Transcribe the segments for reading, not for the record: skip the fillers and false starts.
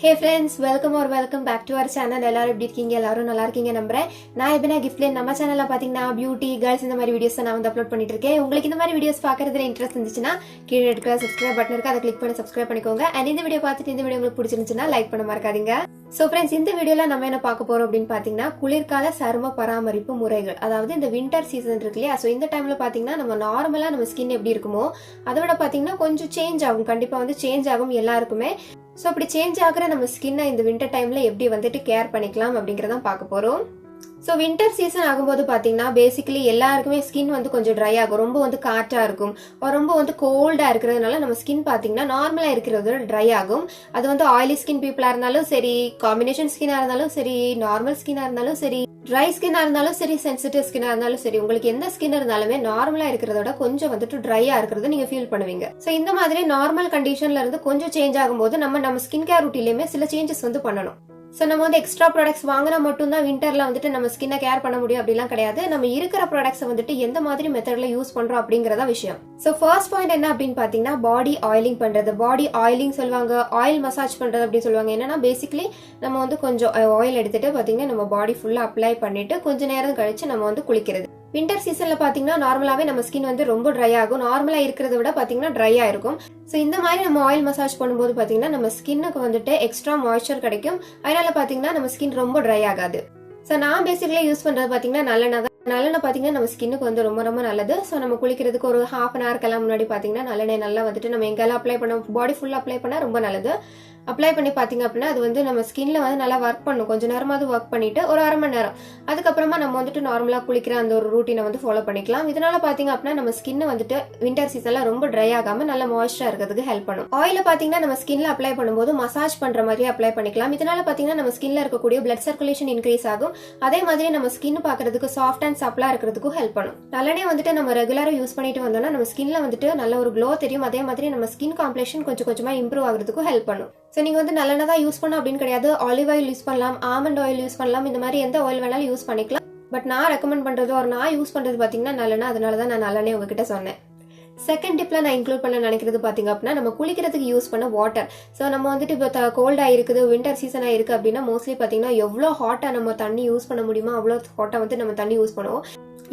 Hey friends, welcome back to our channel. எல்லாரும் எப்படி இருக்கீங்க? எல்லாரும் நல்லா இருக்கீங்க நம்புறேன். நான் எப்பனா கிஃப்ட்ல நம்ம சேனல்ல பாத்தீங்கன்னா பியூட்டி கேர்ள்ஸ் இந்த மாதிரி வீடியோஸ் நான் வந்து அப்லோட் பண்ணிட்டு இருக்கேன். உங்களுக்கு இந்த மாதிரி வீடியோஸ் பார்க்கிறதுல இன்ட்ரெஸ்ட் இருந்துச்சுன்னா கீழ இருக்கிற subscribe பட்டன் இருக்கு, அதை கிளிக் பண்ணி subscribe பண்ணிக்கோங்க. and இந்த வீடியோ பார்த்துட்டு இந்த வீடியோ உங்களுக்கு பிடிச்சிருந்துச்சுன்னா லைக் பண்ண மறக்காதீங்க. சோ फ्रेंड्स, இந்த வீடியோல நம்ம என்ன பார்க்க போறோம் அப்படினு பாத்தீங்கன்னா குளிர்கால சரும பராமரிப்பு முறைகள். அதாவது இந்த வின்டர் சீசன் இருக்கு இல்லையா? சோ இந்த டைம்ல பாத்தீங்கன்னா நம்ம நார்மலா நம்ம ஸ்கின் எப்படி இருக்குமோ அதோட பாத்தீங்கன்னா கொஞ்சம் சேஞ்ச் ஆகும். கண்டிப்பா வந்து சேஞ்ச் ஆகும் எல்லாருக்குமே. சோ அப்படி சேஞ்ச் ஆகுற நம்ம ஸ்கின்னை இந்த வின்டர் டைம்ல எப்படி வந்துட்டு கேர் பண்ணிக்கலாம் அப்படிங்கறத பார்க்க போறோம். சோ வின்டர் சீசன் ஆகும்போது பாத்தீங்கன்னா பேசிக்கலி எல்லாருக்குமே ஸ்கின் வந்து கொஞ்சம் ட்ரை ஆகும், ரொம்ப வந்து காற்றா இருக்கும், ரொம்ப வந்து கோல்டா இருக்கிறதுனால நம்ம ஸ்கின் பாத்தீங்கன்னா நார்மலா இருக்கிறது ட்ரை ஆகும். அது வந்து ஆயிலி ஸ்கின் பீப்புளா இருந்தாலும் சரி, காம்பினேஷன் ஸ்கின்னா இருந்தாலும் சரி, நார்மல் ஸ்கின்னா இருந்தாலும் சரி, ட்ரை ஸ்கின்னா இருந்தாலும் சரி, சென்சிட்டிவ் ஸ்கின்னா இருந்தாலும் சரி, உங்களுக்கு எந்த ஸ்கின் இருந்தாலுமே நார்மலா இருக்கிறதோட கொஞ்சம் வந்துட்டு ட்ரையா இருக்கிறது நீங்க ஃபீல் பண்ணுவீங்க. சோ இந்த மாதிரி நார்மல் கண்டிஷன்ல இருந்து கொஞ்சம் சேஞ்ச் ஆகும்போது நம்ம ஸ்கின் கேர் ரூட்டின்லயுமே சில சேஞ்சஸ் வந்து பண்ணணும். சோ நம்ம வந்து எக்ஸ்ட்ரா ப்ராடக்ட்ஸ் வாங்கினா மட்டும் தான் வின்டர்ல வந்துட்டு நம்ம ஸ்கின்னை கேர் பண்ண முடியும் அப்படிலாம் கிடையாது. நம்ம இருக்கிற ப்ராடக்ட்ஸ் வந்துட்டு எந்த மாதிரி மெத்தட்ல யூஸ் பண்றோம் அப்படிங்கறத விஷயம். சோ ஃபர்ஸ்ட் பாயிண்ட் என்ன அப்படின்னு பாத்தீங்கன்னா பாடி ஆயிலிங் பண்றது. பாடி ஆயிலிங் சொல்லுவாங்க, ஆயில் மசாஜ் பண்றது அப்படின்னு சொல்லுவாங்க. என்னன்னா பேசிக்கலி நம்ம வந்து கொஞ்சம் ஆயில் எடுத்துட்டு பாத்தீங்கன்னா நம்ம பாடி ஃபுல்லா அப்ளை பண்ணிட்டு கொஞ்ச நேரம் கழிச்சு நம்ம வந்து குளிக்கிறது. வின்டர் சீசன்ல பாத்தீங்கன்னா நார்மலாவே நம்ம ஸ்கின் வந்து ரொம்ப ட்ரை ஆகும். நார்மலா இருக்கிறத விட பாத்தீங்கன்னா ட்ரையா இருக்கும். சோ இந்த மாதிரி நம்ம ஆயில் மசாஜ் பண்ணும்போது பாத்தீங்கன்னா நம்ம ஸ்கின்னுக்கு வந்துட்டு எக்ஸ்ட்ரா மாய்ஸ்சர் கிடைக்கும். அதனால பாத்தீங்கன்னா நம்ம ஸ்கின் ரொம்ப ட்ரை ஆகாது. சோ நான் பேசிக்கலி யூஸ் பண்றது பாத்தீங்கன்னா நல்லெண்ணெய் பாத்தீங்கன்னா நம்ம ஸ்கின்னுக்கு வந்து ரொம்ப ரொம்ப நல்லது. சோ நம்ம குளிக்கிறதுக்கு ஒரு ஹாஃப் அன் ஹவர்க்கெல்லாம் முன்னாடி பாத்தீங்கன்னா நல்லெண்ணெய் நல்லா வந்துட்டு நம்ம எங்கெல்லாம் அப்ளை பண்ண பாடி ஃபுல்லா அப்ளை பண்ணா ரொம்ப நல்லது. அப்ளை பண்ணி பாத்தீங்க அப்படின்னா அது வந்து நம்ம ஸ்கின்ல வந்து நல்லா ஒர்க் பண்ணும். கொஞ்ச நேரமாவது ஒர்க் பண்ணிட்டு ஒரு அரை மணி நேரம் அதுக்கப்புறமா நம்ம வந்துட்டு நார்மலா குளிக்கிற அந்த ஒரு ரூட்டீனை வந்து ஃபாலோ பண்ணிக்கலாம். இதனால பாத்தீங்க அப்படின்னா நம்ம ஸ்கின் வந்துட்டு வின்டர் சீசன்ல ரொம்ப ட்ரை ஆகாம நல்ல மாய்ஸ்சரா இருக்கிறதுக்கு ஹெல்ப் பண்ணும். ஆயில பாத்தீங்கன்னா நம்ம ஸ்கின்ல அப்ளை பண்ணும்போது மசாஜ் பண்ற மாதிரி அப்ளை பண்ணிக்கலாம். இதனால பாத்தீங்கன்னா நம்ம ஸ்கின்ல இருக்கக்கூடிய பிளட் சர்க்குலேஷன் இன்க்ரீஸ் ஆகும். அதே மாதிரி நம்ம ஸ்கின் பாக்குறதுக்கு சாஃப்ட் அண்ட் சப்ளா இருக்கிறதுக்கும் ஹெல்ப் பண்ணும். நல்லெண்ணெய் வந்துட்டு நம்ம ரெகுலரா யூஸ் பண்ணிட்டு வந்தோம்னா நம்ம ஸ்கின்ல வந்துட்டு நல்ல ஒரு க்ளோ தெரியும். அதே மாதிரி நம்ம ஸ்கின் காம்ப்ளெக்ஷன் கொஞ்சம் கொஞ்சமா இம்ப்ரூவ் ஆகிறதுக்கும் ஹெல்ப் பண்ணும். சோ நீங்க வந்து நல்லெண்ணெய் தான் யூஸ் பண்ணணும் அப்படின்னு கிடையாது. ஆலிவ் ஆயில் யூஸ் பண்ணலாம், ஆல்மண்ட் ஆயில் யூஸ் பண்ணலாம், இந்த மாதிரி எந்த ஆயில் வேணாலும் யூஸ் பண்ணிக்கலாம். பட் நான் ரெக்கமெண்ட் பண்றது நான் யூஸ் பண்றது பாத்தீங்கன்னா நல்லெண்ணெய். அதனாலதான் நான் நல்லெண்ணெய் உங்ககிட்ட சொன்னேன். செகண்ட் டிப்ல நான் இன்க்ளூட் பண்ண நினைக்கிறது பாத்தீங்க அப்படின்னா நம்ம குளிக்கிறதுக்கு யூஸ் பண்ண வாட்டர். சோ நம்ம வந்துட்டு இப்போ கோல்டா இருக்குது, வின்டர் சீசன் ஆயிருக்கு அப்படின்னா மோஸ்ட்லி பாத்தீங்கன்னா எவ்வளவு ஹாட்டா நம்ம தண்ணி யூஸ் பண்ண முடியுமோ அவ்வளவு ஹாட்டா வந்து நம்ம தண்ணி யூஸ் பண்ணுவோம்.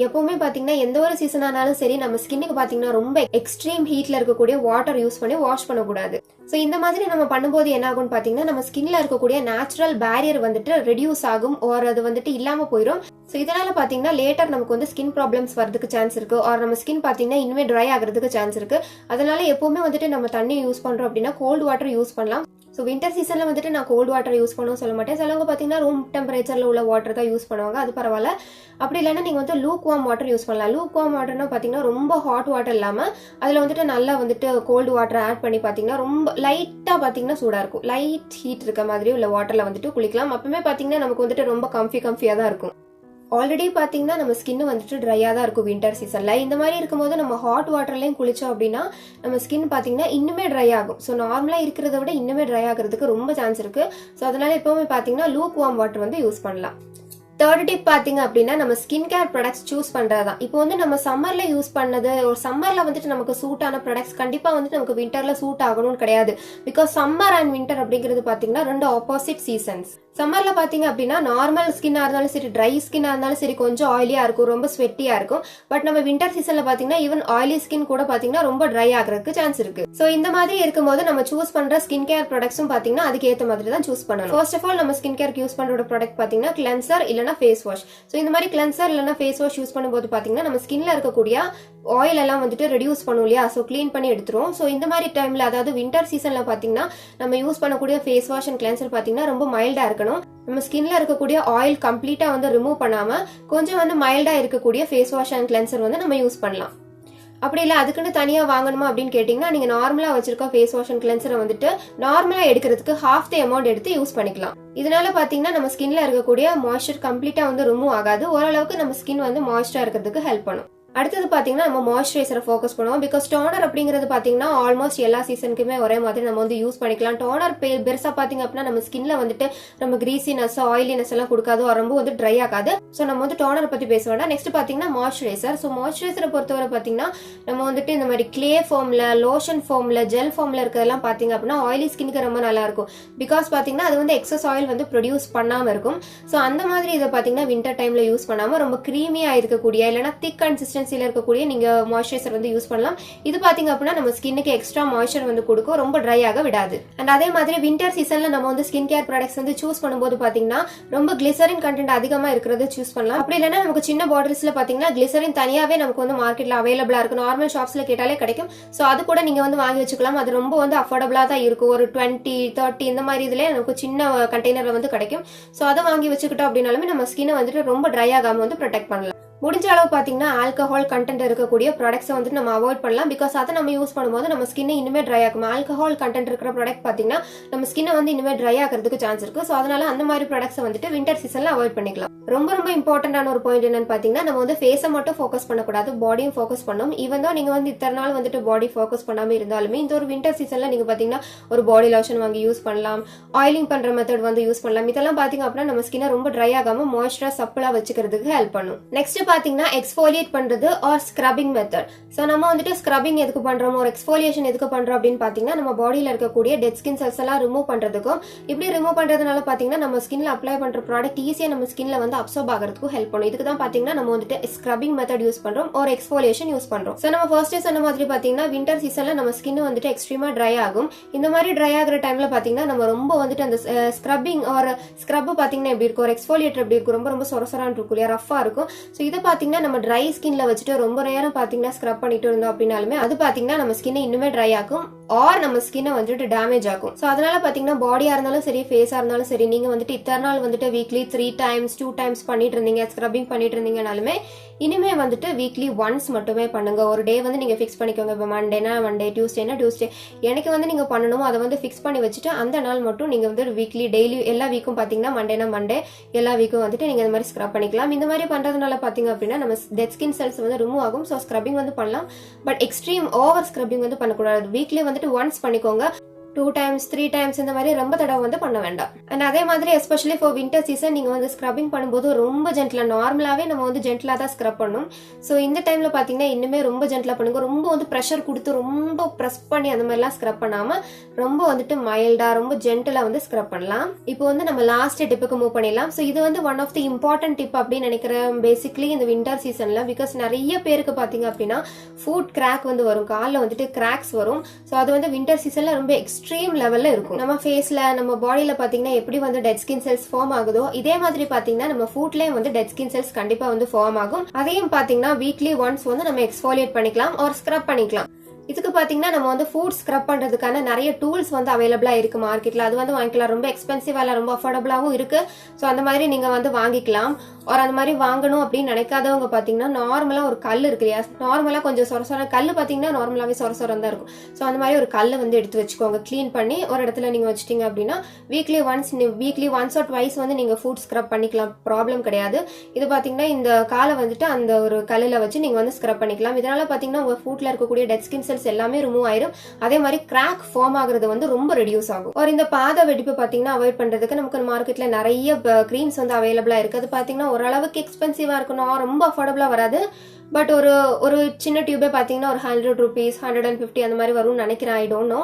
எப்பவுமே பாத்தீங்கன்னா எந்த ஒரு சீசன் ஆனாலும் சரி நம்ம ஸ்கின்னுக்கு பாத்தீங்கன்னா ரொம்ப எக்ஸ்ட்ரீம் ஹீட்ல இருக்கக்கூடிய வாட்டர் யூஸ் பண்ணி வாஷ் பண்ணக்கூடாது. சோ இந்த மாதிரி நம்ம பண்ணும்போது என்ன ஆகும்னு பாத்தீங்கன்னா நம்ம ஸ்கின்ல இருக்கக்கூடிய நேச்சுரல் பேரியர் வந்துட்டு ரெடியூஸ் ஆகும், ஒரு அது வந்துட்டு இல்லாம போயிடும். சோ இதனால பாத்தீங்கன்னா லேட்டர் நமக்கு வந்து ஸ்கின் ப்ராப்ளம்ஸ் வரதுக்கு சான்ஸ் இருக்கு, ஆர் நம்ம ஸ்கின் பாத்தீங்கன்னா இன்னுமே ட்ரை ஆகிறதுக்கு சான்ஸ் இருக்கு. அதனால எப்பவுமே வந்துட்டு நம்ம தண்ணி யூஸ் பண்றோம் அப்படின்னா கோல்டு வாட்டர் யூஸ் பண்ணலாம். சோ வின்டர் சீசன்ல வந்துட்டு நான் கோல்டு வாட்டர் யூஸ் பண்ணவும் சொல்ல மாட்டேன். சிலவங்க பாத்தீங்கன்னா ரூம் டெம்பரேச்சர்ல உள்ள வாட்டர் தான் யூஸ் பண்ணுவாங்க, அது பரவாயில்ல. அப்படி இல்லைன்னா நீங்க வந்து லூக் வார்ம் வாட்டர் யூஸ் பண்ணலாம். லூக் வார்ம் வாட்டர்னா பாத்தீங்கன்னா ரொம்ப ஹாட் வாட்டர் இல்லாம அதுல வந்துட்டு நல்லா வந்துட்டு கோல்டு வாட்டர் ஆட் பண்ணி பாத்தீங்கன்னா ரொம்ப லைட்டா பாத்தீங்கன்னா சூடா இருக்கும், லைட் ஹீட் இருக்க மாதிரி உள்ள வாட்டர்ல வந்துட்டு குளிக்கலாம். அப்பவுமே பாத்தீங்கன்னா நமக்கு வந்துட்டு ரொம்ப கம்ஃபியா தான் இருக்கும். ஆல்ரெடி பாத்தீங்கன்னா நம்ம ஸ்கின் வந்துட்டு ட்ரையா தான் இருக்கும் வின்டர் சீசன்ல. இந்த மாதிரி இருக்கும்போது நம்ம ஹாட் வாட்டர்லயும் குளிச்சோம் அப்படின்னா நம்ம ஸ்கின் பாத்தீங்கன்னா இன்னுமே ட்ரை ஆகும். சோ நார்மலா இருக்கிறத விட இன்னுமே ட்ரை ஆகிறதுக்கு ரொம்ப சான்ஸ் இருக்கு. சோ அதனால எப்பவுமே பாத்தீங்கன்னா லூக் வார்ம் வாட்டர் வந்து யூஸ் பண்ணலாம். தேர்ட் டிப் பாத்தீங்க அப்படின்னா நம்ம ஸ்கின் கேர் ப்ராடக்ட்ஸ் சூஸ் பண்றதுதான். இப்போ வந்து நம்ம சம்மர்ல யூஸ் பண்ணது ஒரு சம்மர்ல வந்துட்டு நமக்கு சூட் ஆன ப்ராடக்ட்ஸ் கண்டிப்பா வந்துட்டு நமக்கு வின்டர்ல சூட் ஆகணும்னு கிடையாது. பிகாஸ் சம்மர் அண்ட் வின்டர் அப்படிங்கிறது பாத்தீங்கன்னா ரெண்டு ஆப்போசிட் சீசன்ஸ். சம்மர்ல பாத்தீங்க அப்படின்னா நார்மல் ஸ்கின்னா இருந்தாலும் சரி, ட்ரை ஸ்கின்னா இருந்தாலும் சரி கொஞ்சம் ஆயிலியா இருக்கும், ரொம்ப ஸ்வெட்டியா இருக்கும். பட் நம்ம வின்டர் சீசன்ல பாத்தீங்கன்னா ஈவன் ஆயிலி ஸ்கின் கூட பாத்தீங்கன்னா ரொம்ப ட்ரை ஆகிறதுக்கு சான்ஸ் இருக்கு. சோ இந்த மாதிரி இருக்கும்போது நம்ம சூஸ் பண்ற ஸ்கின் கேர் ப்ராடக்ட்ஸும் பாத்தீங்கன்னா அதுக்கு ஏத்த மாதிரி தான் சூஸ் பண்ணணும். ஃபர்ஸ்ட் ஆஃப் ஆல் நம்ம ஸ்கின் கேர் யூஸ் பண்ற ப்ராடக்ட் பாத்தீங்கன்னா கிளென்சர் இல்லனா ஃபேஸ் வாஷ். சோ இந்த மாதிரி கிளென்சர் இல்லனா ஃபேஸ் வாஷ் யூஸ் பண்ணும்போது பாத்தீங்கன்னா நம்ம ஸ்கின்ல இருக்கக்கூடிய ஆயில் எல்லாம் வந்துட்டு ரெடியூஸ் பண்ணும் இல்லையா? சோ கிளீன் பண்ணி எடுத்துரும். சோ இந்த மாதிரி டைம்ல அதாவது வின்டர் சீசன்ல பாத்தீங்கன்னா நம்ம யூஸ் பண்ணக்கூடிய ஃபேஸ் வாஷ் அண்ட் கிளென்சர் பாத்தீங்கன்னா ரொம்ப மைல்டா இருக்கணும். நம்ம ஸ்கின்ல இருக்கக்கூடிய ஆயில் கம்ப்ளீட்டா வந்து ரிமூவ் பண்ணாம கொஞ்சம் வந்து மைல்டா இருக்கக்கூடிய ஃபேஸ் வாஷ் அண்ட் கிளென்சர் வந்து நம்ம யூஸ் பண்ணலாம். அப்படி இல்ல அதுக்குன்னு தனியா வாங்கணுமா அப்படின்னு கேட்டீங்கன்னா நீங்க நார்மலா வச்சிருக்க ஃபேஸ் வாஷ் அண்ட் கிளென்சரை வந்துட்டு நார்மலா எடுக்கிறதுக்கு ஹாஃப் தி அமௌண்ட் எடுத்து யூஸ் பண்ணிக்கலாம். இதனால பாத்தீங்கன்னா நம்ம ஸ்கின்ல இருக்கக்கூடிய மாய்ஸ்சர் கம்ப்ளீட்டா வந்து ரிமூவ் ஆகாது, ஓரளவுக்கு நம்ம ஸ்கின் வந்து மாய்ஸ்சரா இருக்கிறதுக்கு ஹெல்ப் பண்ணும். அடுத்தது பாத்தீங்கன்னா நம்ம மாய்ஸ்சரைசரை ஃபோக்கஸ் பண்ணுவோம். பிகாஸ் டோனர் அப்படிங்கிறது பாத்தீங்கன்னா ஆல்மோஸ்ட் எல்லா சீசனுக்குமே ஒரே மாதிரி நம்ம வந்து யூஸ் பண்ணிக்கலாம். டோனர் பெருசா பாத்தீங்க அப்படின்னா நம்ம ஸ்கின்ல வந்துட்டு நம்ம கிரீசினஸ் ஆயிலினஸ் எல்லாம் கொடுக்காது, ரொம்ப வந்து ட்ரை ஆகாது. ஸோ நம்ம வந்து டோனர் பத்தி பேச வேண்டாம். நெக்ஸ்ட் பாத்தீங்கன்னா மாய்ஸ்சரைசர். ஸோ மாய்ஸ்சரைசரை பொறுத்தவரை பாத்தீங்கன்னா நம்ம வந்துட்டு இந்த மாதிரி கிளே ஃபார்ம்ல, லோஷன் ஃபார்ம்ல, ஜெல் ஃபார்ம்ல இருக்கிறதெல்லாம் பாத்தீங்க அப்படின்னா ஆயிலி ஸ்கின்க்கு ரொம்ப நல்லா இருக்கும். பிகாஸ் பாத்தீங்கன்னா அது வந்து எக்ஸஸ் ஆயில் வந்து ப்ரொடியூஸ் பண்ணாம இருக்கும். ஸோ அந்த மாதிரி இதை பாத்தீங்கன்னா வின்டர் டைம்ல யூஸ் பண்ணாம ரொம்ப கிரீமியா இருக்கக்கூடிய இல்லைன்னா திக் கன்சிஸ்டன்சில இருக்கக்கூடிய நீங்க மாய்ஸ்சரைசர் வந்து யூஸ் பண்ணலாம். இது பாத்தீங்க அப்படின்னா நம்ம ஸ்கின்னுக்கு எக்ஸ்ட்ரா மாய்ஸ்சர் வந்து கொடுக்கும், ரொம்ப ட்ரை ஆக விடாது. அண்ட் அதே மாதிரி வின்டர் சீசன்ல நம்ம வந்து ஸ்கின் கேர் ப்ராடக்ட்ஸ் வந்து சூஸ் பண்ணும்போது பாத்தீங்கன்னா ரொம்ப கிளிசரின் கண்டென்ட் அதிகமா இருக்கிறது சூஸ் பண்ணலாம். அப்படி இல்லைன்னா நமக்கு சின்ன பாட்டில்ஸ்ல பாத்தீங்கன்னா கிளிசரின் தனியாவே நமக்கு வந்து மார்க்கெட்ல அவைலபிளா இருக்கு. நார்மல் ஷாப்ஸ்ல கேட்டாலே கிடைக்கும். ஸோ அது கூட நீங்க வந்து வாங்கி வச்சுக்கலாம். அது ரொம்ப வந்து அஃபோர்டபிளா தான் இருக்கும். ஒரு 20, 30 இந்த மாதிரி இதுல நமக்கு சின்ன கண்டெய்னர்ல வந்து கிடைக்கும். ஸோ அதை வாங்கி வச்சுக்கிட்டோம் அப்படின்னாலுமே நம்ம ஸ்கின்னை வந்துட்டு ரொம்ப ட்ரை ஆகாம வந்து ப்ரொடெக்ட் பண்ணலாம். முடிஞ்ச அளவு பாத்தீங்கன்னா ஆல்கஹால் கண்டென்ட் இருக்கக்கூடிய ப்ராடக்ட்ஸை வந்துட்டு நம்ம அவாய்ட் பண்ணலாம். பிகாஸ் அதை நம்ம யூஸ் பண்ணும்போது நம்ம ஸ்கின் இனிமே ட்ரை ஆகும். ஆல்கஹால் கண்டென்ட் இருக்கிற ப்ராடக்ட் பாத்தீங்கன்னா நம்ம ஸ்கின்னை வந்து இனிமே ட்ரை ஆகிறதுக்கு சான்ஸ் இருக்கு. ஸோ அதனால அந்த மாதிரி ப்ராடக்ட்ஸை வந்துட்டு வின்டர் சீசன்ல அவாய்ட் பண்ணிக்கலாம். ரொம்ப ரொம்ப இம்பார்ட்டன்டான ஒரு பாயிண்ட் என்னன்னு பாத்தீங்கன்னா நம்ம வந்து ஃபேஸை மட்டும் ஃபோக்கஸ் பண்ணக்கூடாது, பாடியும் ஃபோக்கஸ் பண்ணணும். ஈவன் தான் நீங்க வந்து இத்தனை நாள் வந்துட்டு பாடி ஃபோக்கஸ் பண்ணாம இருந்தாலுமே இந்த ஒரு வின்டர் சீசன்ல நீங்க பாத்தீங்கன்னா ஒரு பாடி லோஷன் வாங்கி யூஸ் பண்ணலாம், ஆயிலிங் பண்ற மெத்தட் வந்து யூஸ் பண்ணலாம். இதெல்லாம் பாத்தீங்க அப்படின்னா நம்ம ஸ்கின்னை ரொம்ப ட்ரை ஆகாம மாய்ஸ்சரா சப்பலா வச்சுக்கிறதுக்கு ஹெல்ப் பண்ணும். நெக்ஸ்ட் பாத்தீங்கன்னா எக்ஸ்ஃபோலியேட் பண்றது ஆர் ஸ்க்ரப்பிங் மெத்தட். ஸோ நம்ம வந்துட்டு ஸ்க்ரப்பிங் எதுக்கு பண்றோம், ஒரு எக்ஸ்ஃபோலியேஷன் எதுக்கு பண்றோம் அப்படின்னு பாத்தீங்கன்னா நம்ம பாடியில இருக்கக்கூடிய டெட் ஸ்கின் செல்ஸ் எல்லாம் ரிமூவ் பண்றதுக்கும், இப்படி ரிமூவ் பண்றதுனால பாத்தீங்கன்னா நம்ம ஸ்கின்ல அப்ளை பண்ற ப்ராடக்ட் ஈஸியா நம்ம ஸ்கின்ல வந்து அப்சர்வ் ஆகிறதுக்கும் ஹெல்ப் பண்ணும். இதுக்கு தான் பாத்தீங்கன்னா நம்ம வந்துட்டு ஸ்க்ரப்பிங் மெத்தட் யூஸ் பண்றோம், ஒரு எக்ஸ்ஃபோலியேஷன் யூஸ் பண்றோம். ஸோ நம்ம ஃபர்ஸ்ட் சொன்ன மாதிரி பாத்தீங்கன்னா வின்டர் சீசன்ல நம்ம ஸ்கின் வந்துட்டு எக்ஸ்ட்ரீமா ட்ரை ஆகும். இந்த மாதிரி ட்ரை ஆகிற டைம்ல பாத்தீங்கன்னா நம்ம ரொம்ப வந்துட்டு அந்த ஸ்க்ரப்பிங் ஒரு ஸ்க்ரப் பாத்தீங்கன்னா எப்படி இருக்கும், ஒரு எக்ஸ்ஃபோலியேட்டர் எப்படி இருக்கும், ரொம்ப ரொம்ப சொரசரான் இருக்கும், ரஃபா இருக்கும். ஸோ இதை பாத்தீங்கன்னா நம்ம ட்ரை ஸ்கின்ல வச்சுட்டு ரொம்ப நேரம் பாத்தீங்கன்னா ஸ்க்ரப் பண்ணிட்டு இருந்தோம் அப்படின்னாலுமே அது பாத்தீங்கன்னா நம்ம ஸ்கின்னை இன்னுமே ட்ரை ஆகும் ஆர் நம்ம ஸ்கின்னை வந்துட்டு டேமேஜ் ஆகும். ஸோ அதனால பாத்தீங்கன்னா பாடியா இருந்தாலும் சரி, ஃபேஸா இருந்தாலும் சரி, நீங்க வந்துட்டு இத்தனை நாள் வந்துட்டு வீக்லி 3 times 2 times பண்ணிட்டு இருந்தீங்க, ஸ்க்ரப்பிங் பண்ணிட்டு இருந்தீங்கனாலுமே இனிமே வந்துட்டு வீக்லி ஒன்ஸ் மட்டுமே பண்ணுங்க. ஒரு டே வந்து நீங்க ஃபிக்ஸ் பண்ணிக்கோங்க. இப்போ மண்டேனா மண்டே, டியூஸ்டேனா டியூஸ்டே, எனக்கு வந்து நீங்க பண்ணணும் அதை வந்து ஃபிக்ஸ் பண்ணி வச்சுட்டு அந்த நாள் மட்டும் நீங்க வந்து வீக்லி டெய்லி எல்லா வீக்கும் பாத்தீங்கன்னா மண்டேனா மண்டே, எல்லா வீக்கும் வந்துட்டு நீங்க இந்த மாதிரி ஸ்க்ரப் பண்ணிக்கலாம். இந்த மாதிரி பண்றதுனால பாத்தீங்க அப்படின்னா நம்ம டெட் ஸ்கின் செல்ஸ் வந்து ரிமூவ் ஆகும். ஸோ ஸ்க்ரப்பிங் வந்து பண்ணலாம், பட் எக்ஸ்ட்ரீம் ஓவர் ஸ்க்ரப்பிங் வந்து பண்ணக்கூடாது. வீக்லி வந்துட்டு ஒன்ஸ் பண்ணிக்கோங்க. 2 times 3 times இந்த மாதிரி ரொம்ப தடவை வந்து பண்ண வேண்டாம். அண்ட் அதே மாதிரி எஸ்பெஷலி ஃபார் வின்டர் சீசன் நீங்க வந்து ஸ்க்ரப்பிங் பண்ணும்போது ரொம்ப ஜென்ட்லா, நார்மலாவே நம்ம வந்து ஜென்ட்லா தான் ஸ்க்ரப் பண்ணும். ஸோ இந்த டைம்ல பாத்தீங்கன்னா இன்னுமே ரொம்ப ஜென்ட்லா பண்ணுங்க. ரொம்ப வந்து ப்ரெஷர் கொடுத்து ரொம்ப ப்ரெஸ் பண்ணி அந்த மாதிரிலாம் ஸ்க்ரப் பண்ணாம ரொம்ப வந்துட்டு மைல்டா ரொம்ப ஜென்டலா வந்து ஸ்க்ரப் பண்ணலாம். இப்போ வந்து நம்ம லாஸ்ட் டிப்புக்கு மூவ் பண்ணிடலாம். ஸோ இது வந்து one of the important tip அப்படின்னு நினைக்கிறேன் பேசிக்லி இந்த வின்டர் சீசன்ல. பிகாஸ் நிறைய பேருக்கு பாத்தீங்க அப்படின்னா ஃபுட் கிராக் வந்து வரும், காலில் வந்துட்டு கிராக்ஸ் வரும். ஸோ அது வந்து வின்டர் சீசன்ல ரொம்ப எக்ஸ்ட்ரீம் லெவல்ல இருக்கும். நம்ம ஃபேஸ்ல நம்ம பாடியில பாத்தீங்கன்னா எப்படி வந்து டெட் ஸ்கின் செல்ஸ் ஃபார்ம் ஆகுதோ இதே மாதிரி பாத்தீங்கன்னா நம்ம ஃபுட்லயும் வந்து டெட் ஸ்கின் செல்ஸ் கண்டிப்பா வந்து ஃபார்ம் ஆகும். அதையும் பாத்தீங்கன்னா வீக்லி ஒன்ஸ் வந்து நம்ம எக்ஸ்ஃபோலியேட் பண்ணிக்கலாம் ஆர் ஸ்க்ரப் பண்ணிக்கலாம். இதுக்கு பாத்தீங்கன்னா நம்ம வந்து ஃபுட் ஸ்க்ரப் பண்றதுக்கான நிறைய டூல்ஸ் வந்து அவைலபிளா இருக்கு மார்க்கெட்ல. அது வந்து வாங்கிக்கலாம். ரொம்ப எக்ஸ்பென்சிவா இல்ல, ரொம்ப அஃபோர்டபிளாவும் இருக்கு. ஸோ அந்த மாதிரி நீங்க வந்து வாங்கிக்கலாம். ஒரு அந்த மாதிரி வாங்கணும் அப்படின்னு நினைக்காதவங்க பாத்தீங்கன்னா நார்மலா ஒரு கல் இருக்கு இல்லையா, நார்மலா கொஞ்சம் சொரசொர கல் பாத்தீங்கன்னா நார்மலாவே சொரசொரம் தான் இருக்கும். ஸோ அந்த மாதிரி ஒரு கல்லை வந்து எடுத்து வச்சுக்கோங்க. கிளீன் பண்ணி ஒரு இடத்துல நீங்க வச்சுட்டீங்க அப்படின்னா வீக்லி ஒன்ஸ் ஆர் ட்வைஸ் வந்து நீங்க ஃபுட் ஸ்க்ரப் பண்ணிக்கலாம், ப்ராப்ளம் கிடையாது. இது பாத்தீங்கன்னா இந்த காலை வந்துட்டு அந்த ஒரு கல்லுல வச்சு நீங்க வந்து ஸ்க்ரப் பண்ணிக்கலாம். இதனால பாத்தீங்கன்னா உங்க ஃபுட்ல இருக்கக்கூடிய டெட் ஸ்கின் செல்ஸ் எல்லாமே ரிமூவ் ஆயிரும். அதே மாதிரி கிராக் ஃபார்ம் ஆகுறது வந்து ரொம்ப ரெடியூஸ் ஆகும். ஒரு இந்த பாத வெடிப்பு பாத்தீங்கன்னா அவாய்ட் பண்றதுக்கு நமக்கு மார்க்கெட்ல நிறைய கிரீம்ஸ் வந்து அவைலபிளா இருக்கு. அது பாத்தீங்கன்னா ஓரளவுக்கு எக்ஸ்பென்சிவா இருக்கணும், ரொம்ப அஃபோர்டபிளா வராது. பட் ஒரு சின்ன டியூபே பாத்தீங்கன்னா ஒரு 100 rupees 150 அந்த மாதிரி வரும்னு நினைக்கிறேன், ஐ டோன்ட் நோ.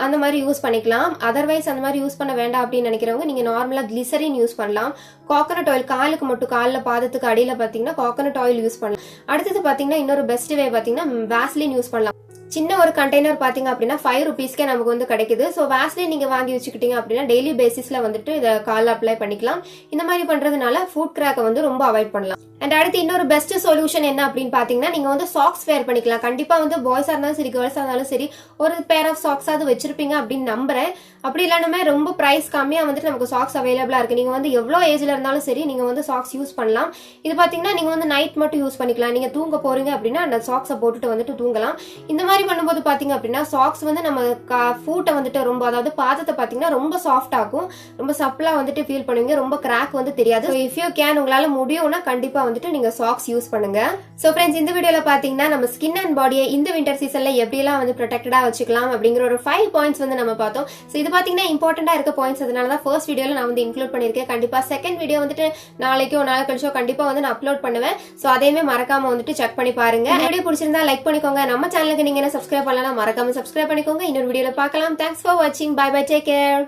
அந்த மாதிரி யூஸ் பண்ணிக்கலாம். அதர்வைஸ் அந்த மாதிரி யூஸ் பண்ண வேண்டாம் அப்படின்னு நினைக்கிறவங்க நீங்க நார்மலா கிளிசரின் யூஸ் பண்ணலாம். கோகனட் ஆயில் காலுக்கு மட்டும், காலில் பாதத்துக்கு அடியில பாத்தீங்கன்னா கோகனட் ஆயில் யூஸ் பண்ணலாம். அடுத்தது பாத்தீங்கன்னா இன்னொரு பெஸ்ட் வே பாத்தீங்கன்னா வாஸ்லின் யூஸ் பண்ணலாம். சின்ன ஒரு கண்டெய்னர் பாத்தீங்க அப்படின்னா 5 rupeesக்கே நமக்கு வந்து கிடைக்குது. ஸோ வாஸ்லின் நீங்க வாங்கி வச்சுக்கிட்டீங்க அப்படின்னா டெய்லி பேசிஸ்ல வந்துட்டு இதை காலில் அப்ளை பண்ணிக்கலாம். இந்த மாதிரி பண்றதுனால ஃபுட் கிராக்கை வந்து ரொம்ப அவாய்ட் பண்ணலாம். அண்ட் அடுத்து இன்னொரு பெஸ்ட் சொல்யூஷன் என்ன அப்படின்னு பாத்தீங்கன்னா நீங்க வந்து சாக்ஸ் வேர் பண்ணிக்கலாம். கண்டிப்பா வந்து பாய்ஸா இருந்தாலும் சரி, கேர்ள்ஸா இருந்தாலும் சரி ஒரு பேர் ஆஃப் சாக்ஸ் அது வச்சிருப்பீங்க அப்படின்னு நம்புறேன். அப்படி இல்லாம ரொம்ப பிரைஸ் கம்மியா வந்துட்டு நமக்கு சாக்ஸ் அவைலபிளா இருக்கு. நீங்க வந்து எவ்வளவு ஏஜ்ல இருந்தாலும் சரி நீங்க வந்து சாக்ஸ் யூஸ் பண்ணலாம். இது பாத்தீங்கன்னா நீங்க வந்து நைட் மட்டும் யூஸ் பண்ணிக்கலாம். நீங்க தூங்க போறீங்க அப்படின்னா அந்த சாக்ஸை போட்டுட்டு வந்துட்டு தூங்கலாம். இந்த மாதிரி பண்ணும்போது பாத்தீங்க அப்படின்னா சாக்ஸ் வந்து நம்ம ஃபூட்டை வந்துட்டு ரொம்ப, அதாவது பாதத்தை பாத்தீங்கன்னா ரொம்ப சாஃப்ட் ஆகும், ரொம்ப சப்ளா வந்துட்டு ஃபீல் பண்ணுவீங்க, ரொம்ப கிராக் வந்து தெரியாது. இஃப் யூ கேன், உங்களால முடியும்னா கண்டிப்பா வந்துட்டு நீங்க சாக்ஸ் யூஸ் பண்ணுங்க. சோ ஃப்ரெண்ட்ஸ், இந்த வீடியோல பாத்தீங்கன்னா நம்ம ஸ்கின் அண்ட் பாடியை இந்த வின்டர் சீசன்ல எப்படி எல்லாம் வந்து ப்ரொடெக்டடா வச்சுக்கலாம் அப்படிங்கிற ஒரு 5 பாயிண்ட்ஸ் வந்து நம்ம பார்த்தோம். சோ இது பாத்தீங்கன்னா இம்பார்ட்டண்டா இருக்க பாயிண்ட்ஸ், அதனால தான் ஃபர்ஸ்ட் வீடியோல நான் வந்து இன்க்ளூட் பண்ணிருக்கேன். கண்டிப்பா செகண்ட் வீடியோ வந்துட்டு நாளைக்கோ நாளை கழிச்சோ கண்டிப்பா வந்து நான் அப்லோட் பண்ணுவேன். சோ அதையுமே மறக்காம வந்துட்டு செக் பண்ணி பாருங்க. இந்த வீடியோ பிடிச்சிருந்தா லைக் பண்ணிக்கோங்க. நம்ம சேனலுக்கு நீங்க என்ன சப்ஸ்கிரைப் பண்ணலாம், மறக்காம சப்ஸ்கிரைப் பண்ணிக்கோங்க. இன்னொரு வீடியோல பார்க்கலாம். தேங்க்ஸ் ஃபார் வாட்சிங். Bye bye, take care.